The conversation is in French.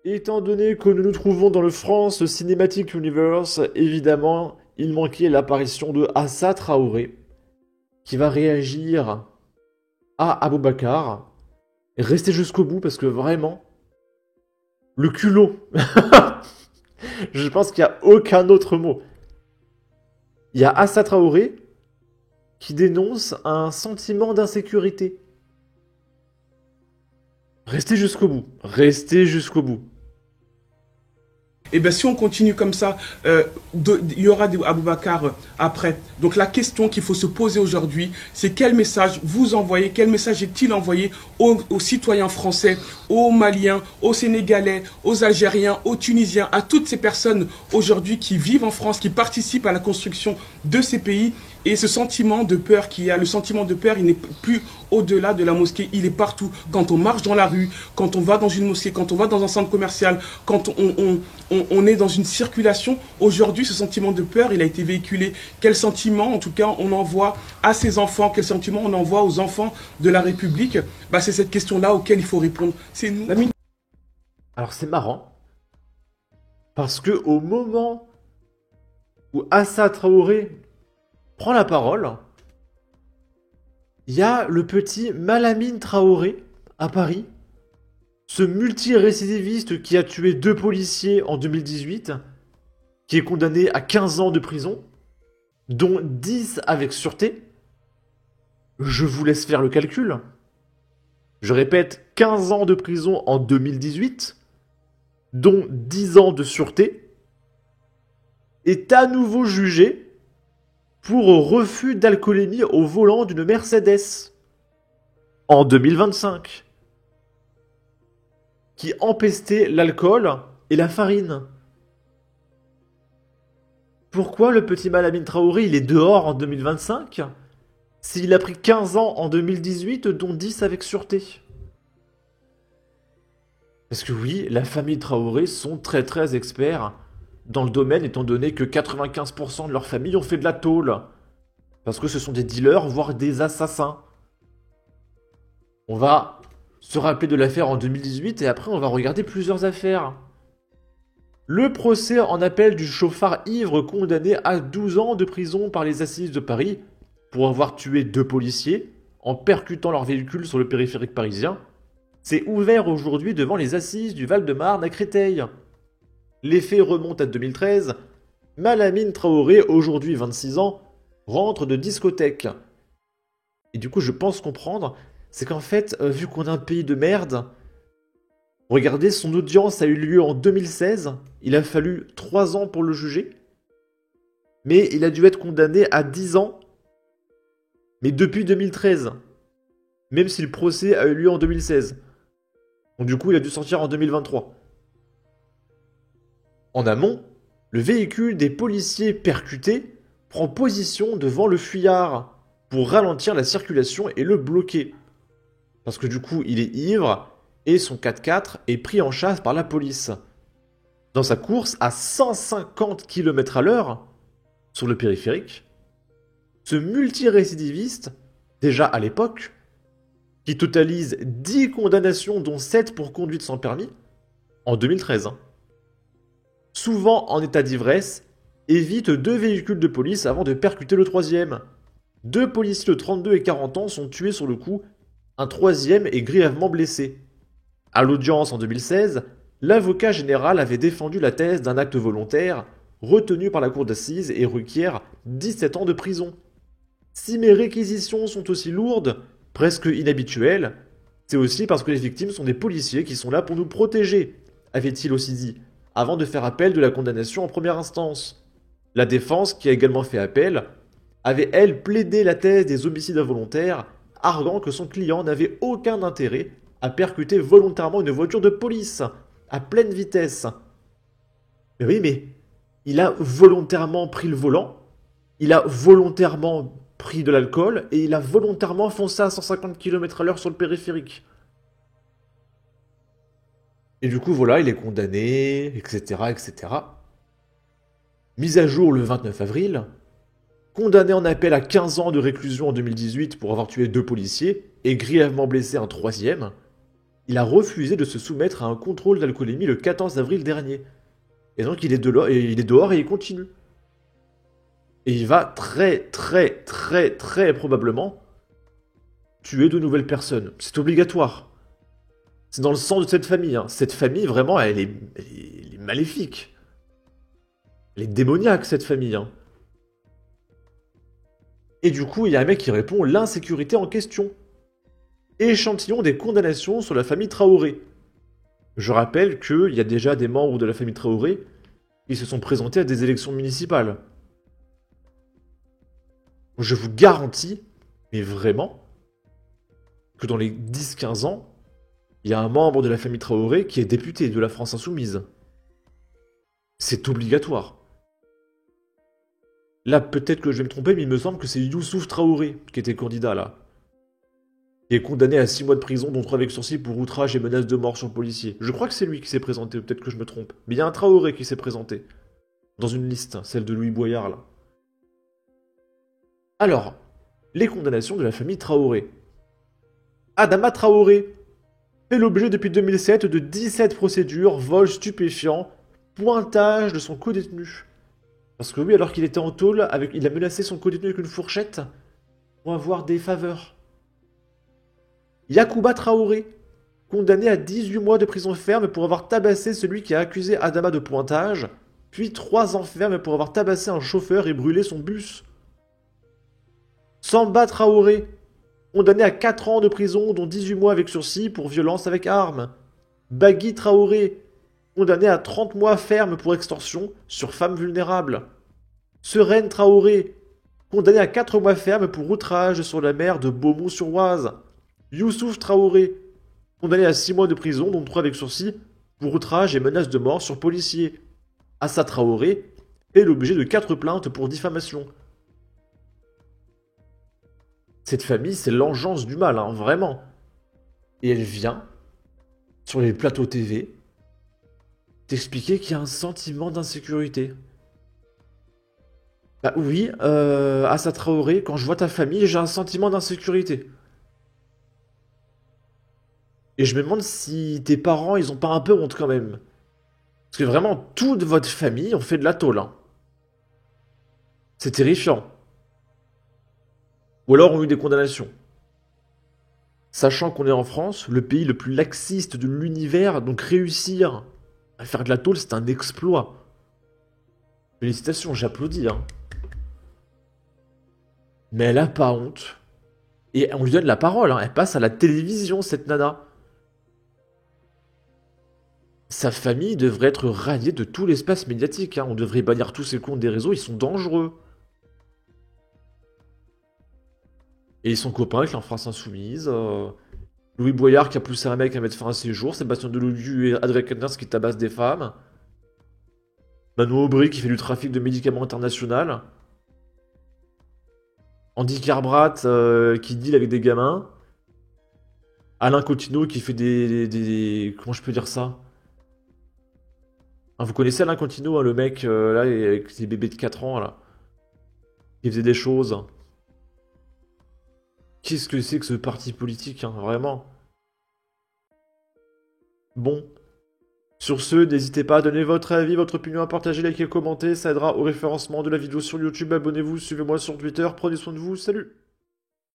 Étant donné que nous nous trouvons dans le France Cinematic Universe, évidemment, il manquait l'apparition de Assa Traoré, qui va réagir à Aboubacar. Restez jusqu'au bout parce que vraiment, le culot. Je pense qu'il n'y a aucun autre mot. Il y a Assa Traoré qui dénonce un sentiment d'insécurité. Restez jusqu'au bout. Restez jusqu'au bout. Et bien, si on continue comme ça, il y aura des Aboubacar après. Donc, la question qu'il faut se poser aujourd'hui, c'est quel message vous envoyez, quel message est-il envoyé aux citoyens français, aux Maliens, aux Sénégalais, aux Algériens, aux Tunisiens, à toutes ces personnes aujourd'hui qui vivent en France, qui participent à la construction de ces pays. Et ce sentiment de peur qu'il y a, le sentiment de peur, il n'est plus au-delà de la mosquée, il est partout. Quand on marche dans la rue, quand on va dans une mosquée, quand on va dans un centre commercial, quand on est dans une circulation, aujourd'hui, ce sentiment de peur, il a été véhiculé. Quel sentiment, en tout cas, on envoie à ces enfants, quel sentiment on envoie aux enfants de la République? Bah, c'est cette question-là auquel il faut répondre. C'est nous. Alors c'est marrant, parce que au moment où Assa Traoré prend la parole, il y a le petit Malamine Traoré à Paris, ce multirécidiviste qui a tué 2 policiers en 2018, qui est condamné à 15 ans de prison, dont 10 avec sûreté. Je vous laisse faire le calcul. Je répète, 15 ans de prison en 2018, dont 10 ans de sûreté, est à nouveau jugé pour refus d'alcoolémie au volant d'une Mercedes en 2025, qui empestait l'alcool et la farine. Pourquoi le petit Malamine Traoré il est dehors en 2025 s'il a pris 15 ans en 2018 dont 10 avec sûreté? Parce que oui, la famille Traoré sont très très experts dans le domaine étant donné que 95% de leur famille ont fait de la tôle. Parce que ce sont des dealers, voire des assassins. On va se rappeler de l'affaire en 2018 et après on va regarder plusieurs affaires. Le procès en appel du chauffard ivre condamné à 12 ans de prison par les assises de Paris pour avoir tué 2 policiers en percutant leur véhicule sur le périphérique parisien s'est ouvert aujourd'hui devant les assises du Val-de-Marne à Créteil. Les faits remontent à 2013. Malamine Traoré, aujourd'hui 26 ans, rentre de discothèque. Et du coup, je pense comprendre, c'est qu'en fait, vu qu'on a un pays de merde, regardez, son audience a eu lieu en 2016, il a fallu 3 ans pour le juger, mais il a dû être condamné à 10 ans, mais depuis 2013, même si le procès a eu lieu en 2016. Donc du coup, il a dû sortir en 2023. En amont, le véhicule des policiers percutés prend position devant le fuyard pour ralentir la circulation et le bloquer. Parce que du coup, il est ivre et son 4x4 est pris en chasse par la police. Dans sa course à 150 km/h sur le périphérique, ce multirécidiviste, déjà à l'époque, qui totalise 10 condamnations dont 7 pour conduite sans permis, en 2013. Souvent en état d'ivresse, évite 2 véhicules de police avant de percuter le troisième. 2 policiers de 32 et 40 ans sont tués sur le coup, un troisième est grièvement blessé. À l'audience en 2016, l'avocat général avait défendu la thèse d'un acte volontaire, retenu par la cour d'assises et requiert 17 ans de prison. Si mes réquisitions sont aussi lourdes, presque inhabituelles, c'est aussi parce que les victimes sont des policiers qui sont là pour nous protéger, avait-il aussi dit, avant de faire appel de la condamnation en première instance. La défense, qui a également fait appel, avait elle plaidé la thèse des homicides involontaires, arguant que son client n'avait aucun intérêt à percuter volontairement une voiture de police, à pleine vitesse. Mais oui, mais il a volontairement pris le volant, il a volontairement pris de l'alcool, et il a volontairement foncé à 150 km/h sur le périphérique. Et du coup, voilà, il est condamné, etc., etc. Mise à jour le 29 avril, condamné en appel à 15 ans de réclusion en 2018 pour avoir tué 2 policiers et grièvement blessé un troisième, il a refusé de se soumettre à un contrôle d'alcoolémie le 14 avril dernier. Et donc il est dehors et il continue. Et il va très probablement tuer de nouvelles personnes. C'est obligatoire. C'est dans le sang de cette famille. Hein. Cette famille, vraiment, elle est maléfique. Elle est démoniaque, cette famille. Hein. Et du coup, il y a un mec qui répond l'insécurité en question. Échantillon des condamnations sur la famille Traoré. Je rappelle qu'il y a déjà des membres de la famille Traoré qui se sont présentés à des élections municipales. Je vous garantis, mais vraiment, que dans les 10-15 ans, il y a un membre de la famille Traoré qui est député de la France Insoumise. C'est obligatoire. Là, peut-être que je vais me tromper, mais il me semble que c'est Youssouf Traoré qui était candidat, là. Il est condamné à 6 mois de prison, dont 3 avec sursis pour outrage et menace de mort sur le policier. Je crois que c'est lui qui s'est présenté, peut-être que je me trompe. Mais il y a un Traoré qui s'est présenté. Dans une liste, celle de Louis Boyard, là. Alors, les condamnations de la famille Traoré. Adama Traoré fait l'objet depuis 2007 de 17 procédures, vol stupéfiant, pointage de son codétenu. Parce que oui, alors qu'il était en tôle, il a menacé son codétenu avec une fourchette pour avoir des faveurs. Yacouba Traoré, condamné à 18 mois de prison ferme pour avoir tabassé celui qui a accusé Adama de pointage, puis 3 ans ferme pour avoir tabassé un chauffeur et brûlé son bus. Samba Traoré, condamné à 4 ans de prison, dont 18 mois avec sursis pour violence avec arme. Bagui Traoré, condamné à 30 mois ferme pour extorsion sur femme vulnérable. Sereine Traoré, condamné à 4 mois ferme pour outrage sur la mer de Beaumont-sur-Oise. Youssouf Traoré, condamné à 6 mois de prison, dont 3 avec sursis, pour outrage et menace de mort sur policier. Assa Traoré fait l'objet de 4 plaintes pour diffamation. Cette famille, c'est l'engeance du mal, hein, vraiment. Et elle vient, sur les plateaux TV, t'expliquer qu'il y a un sentiment d'insécurité. Bah oui, Assa Traoré, quand je vois ta famille, j'ai un sentiment d'insécurité. Et je me demande si tes parents, ils ont pas un peu honte quand même. Parce que vraiment, toute votre famille, on fait de la tôle. Hein. C'est terrifiant. Ou alors ont eu des condamnations. Sachant qu'on est en France, le pays le plus laxiste de l'univers, donc réussir à faire de la tôle, c'est un exploit. Félicitations, j'applaudis. Hein. Mais elle a pas honte. Et on lui donne la parole, hein. Elle passe à la télévision, cette nana. Sa famille devrait être radiée de tout l'espace médiatique. Hein. On devrait bannir tous ses comptes des réseaux, ils sont dangereux. Et ils sont copains avec la France Insoumise. Louis Boyard qui a poussé un mec à mettre fin à ses jours. Sébastien Delogu et Adrien Quatennens qui tabassent des femmes. Manon Aubry qui fait du trafic de médicaments international. Andy Carbrat qui deal avec des gamins. Alain Coutinho qui fait des... Comment je peux dire ça? Hein, vous connaissez Alain Coutinho, hein, le mec là avec ses bébés de 4 ans là. Qui faisait des choses. Qu'est-ce que c'est que ce parti politique, hein, vraiment? Bon. Sur ce, n'hésitez pas à donner votre avis, votre opinion, à partager, liker, commenter, ça aidera au référencement de la vidéo sur YouTube. Abonnez-vous, suivez-moi sur Twitter, prenez soin de vous, salut!